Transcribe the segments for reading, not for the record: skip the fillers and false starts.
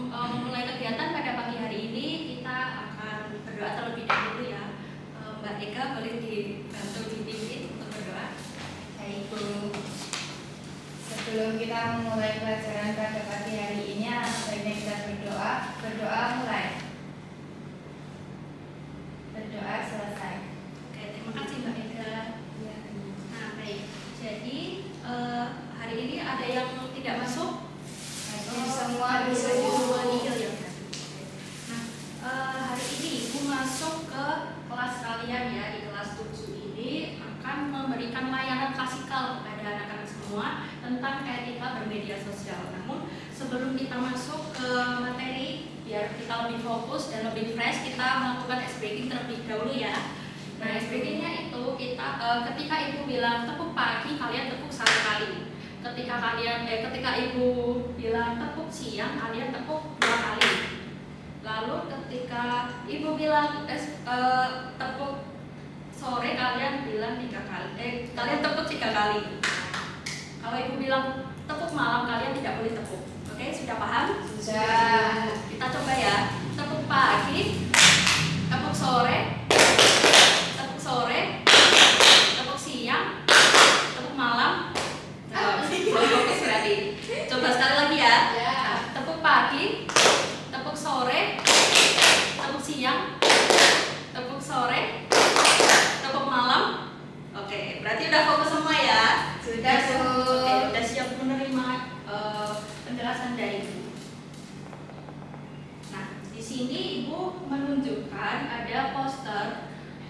memulai kegiatan pada pagi hari ini, kita akan berdoa terlebih dahulu ya. Mbak Eka boleh dibantu dipimpin untuk berdoa. Baik Bu, sebelum kita memulai pelajaran pada pagi hari ini, sebaiknya kita berdoa. Berdoa mulai. Berdoa selesai. Oke, terima kasih Mbak Eka. Ya. Nah, baik. Jadi hari ini ada yang tidak masuk? Semua bisa ya. Nah, hari ini Ibu masuk ke kelas kalian ya. Di kelas 7 ini akan memberikan layanan klasikal kepada anak-anak semua tentang etika bermedia sosial. Namun sebelum kita masuk ke materi, biar kita lebih fokus dan lebih fresh, kita melakukan ice breaking terlebih dahulu ya. Nah, ice breaking-nya itu kita ketika Ibu bilang tepuk pagi, kalian tepuk 1 kali. Ketika Ibu bilang tepuk siang, kalian tepuk 2 kali. Lalu ketika Ibu bilang tepuk sore, kalian bilang 3 kali. Kalian tepuk 3 kali. Kalau Ibu bilang tepuk malam, kalian tidak boleh tepuk. Oke, sudah paham? Sudah. Kita coba ya. Tepuk pagi, tepuk sore, tepuk tepuk siang, tepuk malam. Fokus berarti. Coba sekali lagi ya. Tepuk pagi, tepuk sore, tepuk siang, tepuk sore, tepuk malam. Oke, berarti udah fokus semua ya. Sudah Bu. Oke, udah siap menerima penjelasan dari Ibu. Nah, di sini Ibu menunjukkan ada poster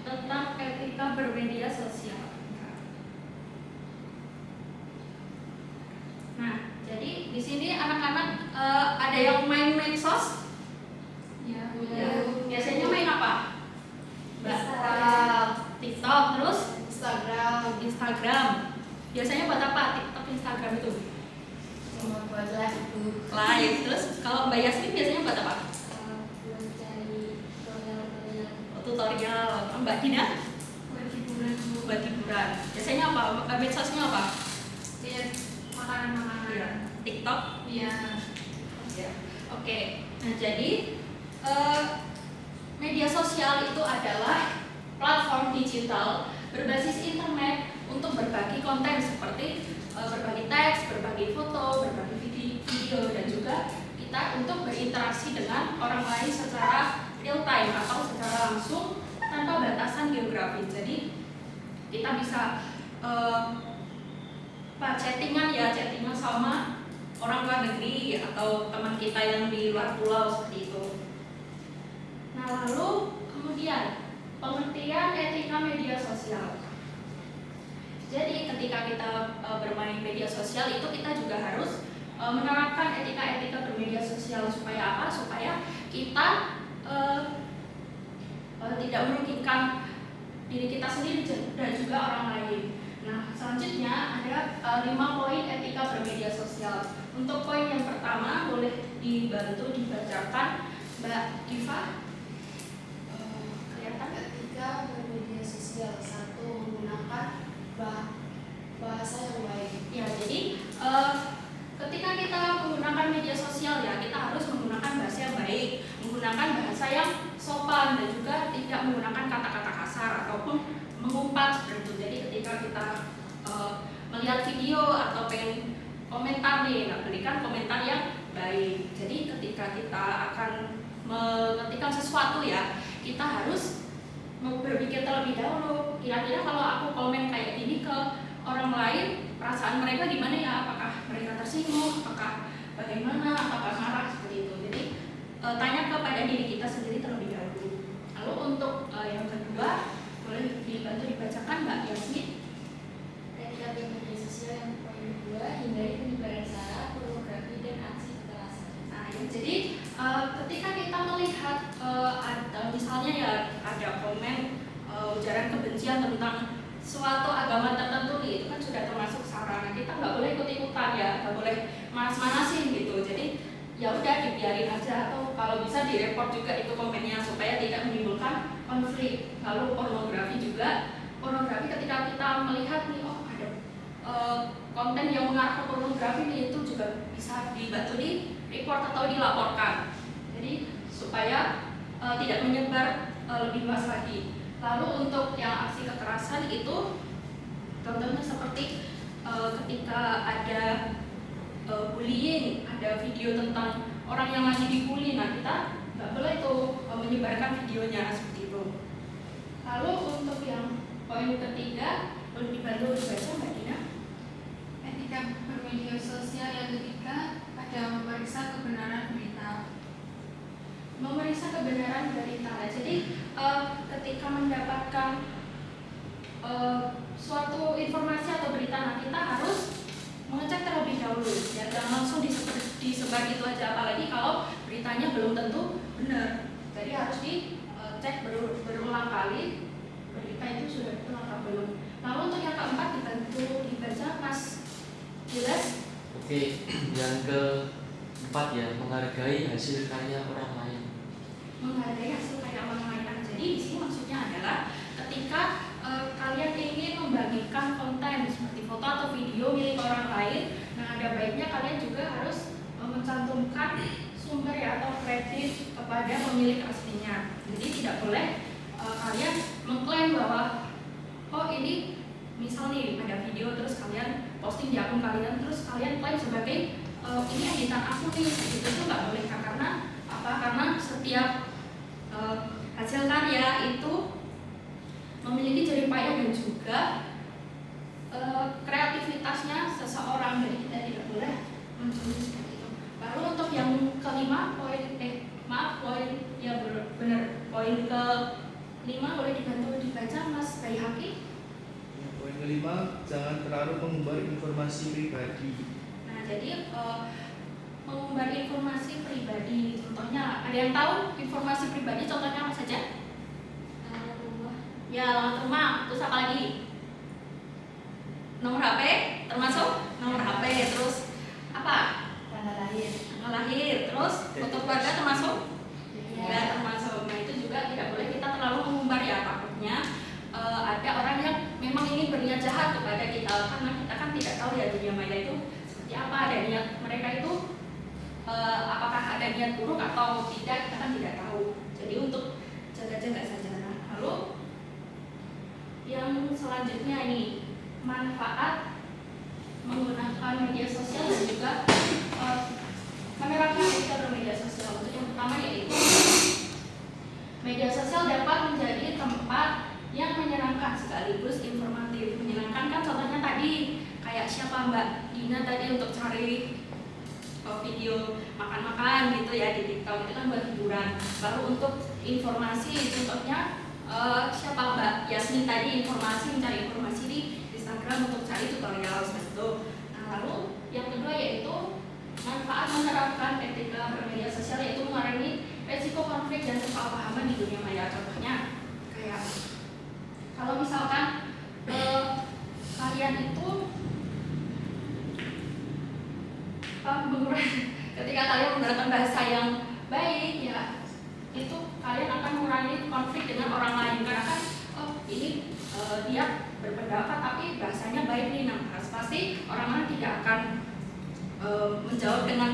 tentang etika bermedia sosial. Nah, jadi di sini anak-anak ada yang main medsos? Ya. Biasanya main apa? Instagram. TikTok, terus Instagram. Biasanya buat apa TikTok, Instagram itu? Cuma buat live Bu. Live. Terus kalau Mbak Yasmin biasanya buat apa? Mencari tutorial. Tutorial. Mbak Dina? Buat hiburan Bu. Buat hiburan. Biasanya apa? Medsosnya apa? Lihat makanan-makanan. TikTok? Iya. Ya. Oke. Nah, jadi media sosial itu adalah platform digital berbasis internet untuk berbagi konten seperti berbagi teks, berbagi foto, berbagi video, dan juga kita untuk berinteraksi dengan orang lain secara real time atau secara langsung tanpa batasan geografis. Jadi kita bisa chattingan sama orang luar negeri atau teman kita yang di luar pulau seperti itu. Nah, lalu kemudian pengertian etika media sosial. Jadi ketika kita bermain media sosial itu kita juga harus menerapkan etika-etika bermedia sosial supaya apa? Supaya kita tidak merugikan diri kita sendiri dan juga orang lain. Nah, selanjutnya ada 5 poin etika bermedia sosial. Untuk poin yang pertama boleh dibantu dibacakan Mbak Diva. Kelihatan? Etika bermedia sosial. 1. Menggunakan bahasa yang baik. Ya, jadi ketika kita menggunakan media sosial ya, kita harus menggunakan bahasa yang baik, menggunakan bahasa yang sopan, dan juga tidak menggunakan kata-kata kasar ataupun mengumpat seperti itu. Jadi ketika kita melihat video atau pengen komentar nih, berikan komentar yang baik. Jadi ketika kita akan mengetikkan sesuatu ya, kita harus berpikir terlebih dahulu. Kira-kira kalau aku komen kayak gini ke orang lain, perasaan mereka gimana ya? Apakah mereka tersinggung? Apakah bagaimana? Apakah marah? Seperti itu. Jadi tanya kepada diri kita sendiri terlebih dahulu. Lalu untuk yang kedua, boleh dibantu dibacakan Mbak Yasmin. Etika bermedia sosial yang poin 2. Hindari penyebaran sara, pornografi, dan aksi kekerasan. Nah, ya, jadi ketika kita melihat misalnya ya ada komen ujaran kebencian tentang suatu agama tertentu nih, itu kan sudah termasuk sara. Nah, kita nggak boleh ikut-ikutan ya, nggak boleh manas-manasin gitu. Jadi ya udah dibiarin aja, atau kalau bisa direport juga itu komennya supaya tidak menimbulkan konflik. Lalu pornografi juga. Pornografi ketika kita melihat nih, oh ada konten yang mengarah ke pornografi nih, itu juga bisa dibantu di report atau dilaporkan. Jadi supaya tidak menyebar lebih luas lagi. Lalu untuk yang aksi kekerasan itu contohnya seperti ketika ada bullying, ada video tentang orang yang lagi dibully, nah kita nggak boleh tuh menyebarkan videonya seperti itu. Lalu untuk yang poin ketiga, boleh dibantu dibaca Mbak Dina? Etika bermedia sosial yang ketiga ada memeriksa kebenaran berita. Memeriksa kebenaran berita. Jadi ketika mendapatkan suatu informasi atau berita, nah kita harus mengecek terlebih dahulu, ya jangan langsung disebar gitu aja, apalagi kalau beritanya belum tentu benar. Jadi harus dicek berulang kali berita itu sudah betul atau belum. Lalu untuk yang keempat dibantu dibaca Mas Jelas. Oke, yang keempat ya, menghargai hasil karya orang lain. Menghargai hasil karya orang lain. Nah, jadi di sini maksudnya adalah ketika kalian ingin membagikan konten seperti foto atau video milik orang lain, nah ada baiknya kalian juga harus mencantumkan sumber ya atau kredit kepada pemilik aslinya. Jadi tidak boleh kalian mengklaim bahwa oh ini misal nih ada video terus kalian posting di akun kalian terus kalian klaim sebagai ini editan aku nih, itu tuh nggak boleh karena apa? Karena setiap hasil karya itu memiliki jerih payah dan juga kreativitasnya seseorang, jadi kita tidak boleh mencuri seperti itu. Lalu untuk yang kelima poin poin kelima boleh dibantu dibaca Mas Bayhaki. Poin kelima, jangan terlalu mengumbar informasi pribadi. Nah jadi mengumbar informasi pribadi, contohnya ada yang tahu informasi pribadi contohnya apa saja? Ya, alamat rumah, terus apa lagi? Nomor HP, termasuk nomor HP, terus apa? Tanggal lahir. Tanggal lahir, terus foto keluarga termasuk? Ya, termasuk. Nah itu juga tidak boleh kita terlalu mengumbar ya, takutnya ada orang yang memang ingin berniat jahat kepada kita, karena kita kan tidak tahu ya dunia maya itu seperti apa, ada niat mereka itu apakah ada niat buruk atau tidak, kita kan tidak tahu. Jadi untuk jaga-jaga saja. Nah, lalu yang selanjutnya ini manfaat menggunakan media sosial dan juga menerapkan etika bermedia sosial. Untuk yang pertama yaitu media sosial dapat menjadi tempat yang menyenangkan sekaligus informatif. Menyenangkan kan contohnya tadi kayak siapa Mbak Dina tadi untuk cari video makan-makan gitu ya di TikTok, itu kan buat hiburan. Lalu untuk informasi contohnya siapa Mbak Yasmin tadi mencari informasi di Instagram untuk cari tutorial seperti itu. Nah, lalu yang kedua yaitu manfaat menerapkan etika bermedia sosial, yaitu mengurangi resiko konflik dan kesalahpahaman di dunia maya. Contohnya kayak kalau misalkan kalian itu ketika kalian menggunakan bahasa yang baik ya, itu kalian akan mengurangi konflik dengan orang lain, karena kan ini dia berpendapat tapi bahasanya baik nih, nah pasti orang-orang tidak akan menjawab dengan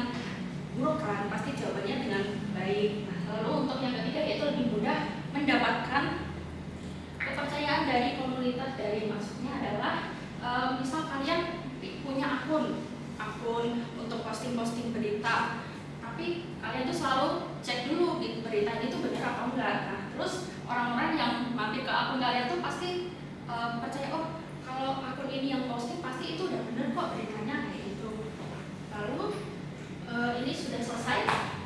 buruk kan, pasti jawabannya dengan baik. Nah, lalu untuk yang ketiga yaitu lebih mudah mendapatkan kepercayaan dari komunitas dari, maksudnya adalah misal kalian punya akun untuk posting berita, tapi kalian tuh selalu cek dulu beritanya itu benar atau enggak. Nah, terus orang-orang yang mampir ke akun kalian tuh pasti percaya, oh kalau akun ini yang posting pasti itu udah benar kok beritanya kayak gitu. Lalu ini sudah selesai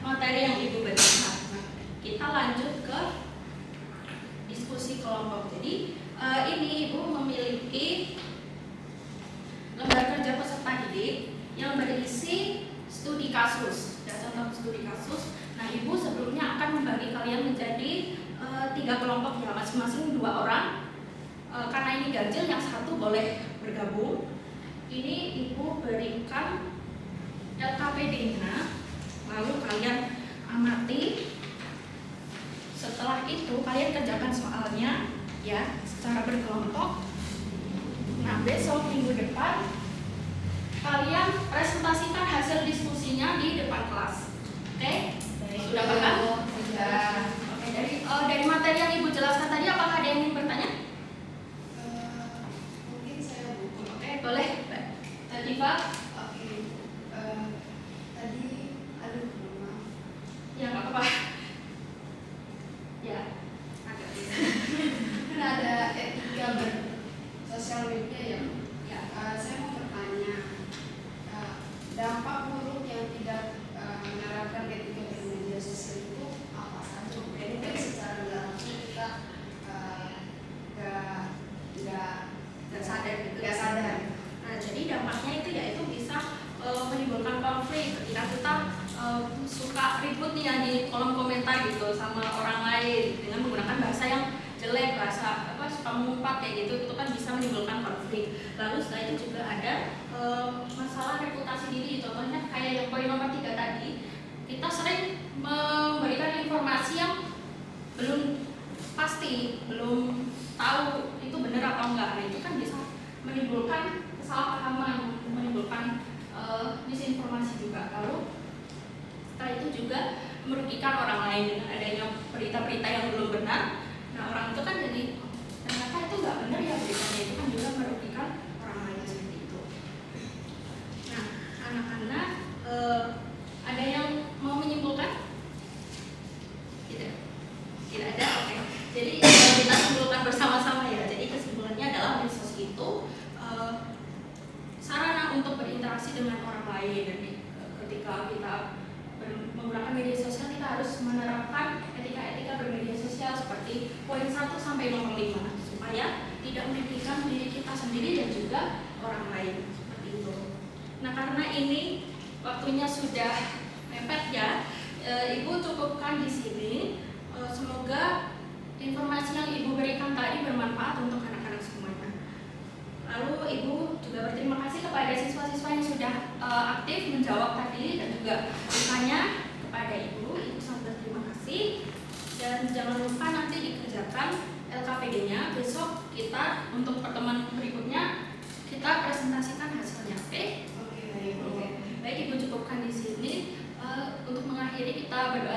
materi yang Ibu bacakan. Nah, kita lanjut ke diskusi kelompok. Jadi ini Ibu memiliki lembar kerja peserta didik yang berisi studi kasus, contoh studi kasus. Nah, Ibu sebelumnya akan membagi kalian menjadi 3 kelompok ya, masing-masing 2 orang. Karena ini ganjil, yang satu boleh bergabung. Ini Ibu berikan LKPD-nya, lalu kalian amati. Setelah itu kalian kerjakan soalnya ya secara berkelompok. Nah, besok minggu depan kalian presentasikan hasil diskusinya di depan kelas. Oke? Baik, Sudah paham? Sudah. Oke, dari materi yang Ibu jelaskan tadi, apakah ada yang ingin bertanya? Mungkin saya butuh. Oke, boleh. Tadi Pak, Oke. Tadi aduh maaf. ya nggak apa-apa. Ya, agak bisa. Kan ada etika bersosial media ya. Ya, saya mau bertanya. Dampak buruk yang tidak menerapkan etika bermedia sosial itu apa saja? Mungkin secara langsung kita Nggak sadar gitu. nggak sadar. Nah, jadi dampaknya itu yaitu bisa menimbulkan konflik ketika kita suka ribut nih ya di kolom komentar gitu sama orang lain dengan menggunakan bahasa yang jelek, bahasa suka mengumpat kayak gitu, itu kan bisa menimbulkan konflik. Lalu setelah itu juga ada masalah reputasi diri, contohnya kayak yang poin nomor 3 tadi, kita sering memberikan informasi yang belum pasti, belum tahu itu benar atau enggak. Nah, itu kan bisa menimbulkan kesalahpahaman, menimbulkan misinformasi juga. Lalu setelah itu juga merugikan orang lain dengan adanya berita-berita yang belum benar. Nah, orang itu kan jadi ternyata itu nggak benar ya beritanya, itu kan juga merugikan orang lain seperti itu. Nah, anak-anak ada yang mau menyimpulkan? Tidak ada, oke. Jadi kita simpulkan bersama-sama ya. Jadi kesimpulannya adalah medsos itu sarana untuk berinteraksi dengan orang lain. Jadi ketika kita menggunakan media sosial, kita harus menerapkan etika-etika bermedia sosial seperti poin 1 sampai nomor 5 supaya tidak merugikan diri kita sendiri dan juga orang lain seperti itu. Nah, karena ini waktunya sudah mepet ya, Ibu cukupkan di sini. Semoga informasi yang Ibu berikan tadi bermanfaat untuk anak-anak semuanya. Lalu Ibu juga berterima kasih kepada siswa-siswa yang sudah aktif menjawab tadi dan juga bertanya kepada Ibu. Ibu sangat berterima kasih. Dan jangan lupa nanti dikerjakan LKPD-nya. Besok kita untuk pertemuan berikutnya kita presentasikan hasilnya. Oke? Oke, baik. Baik, Ibu cukupkan di sini. Untuk mengakhiri kita berdoa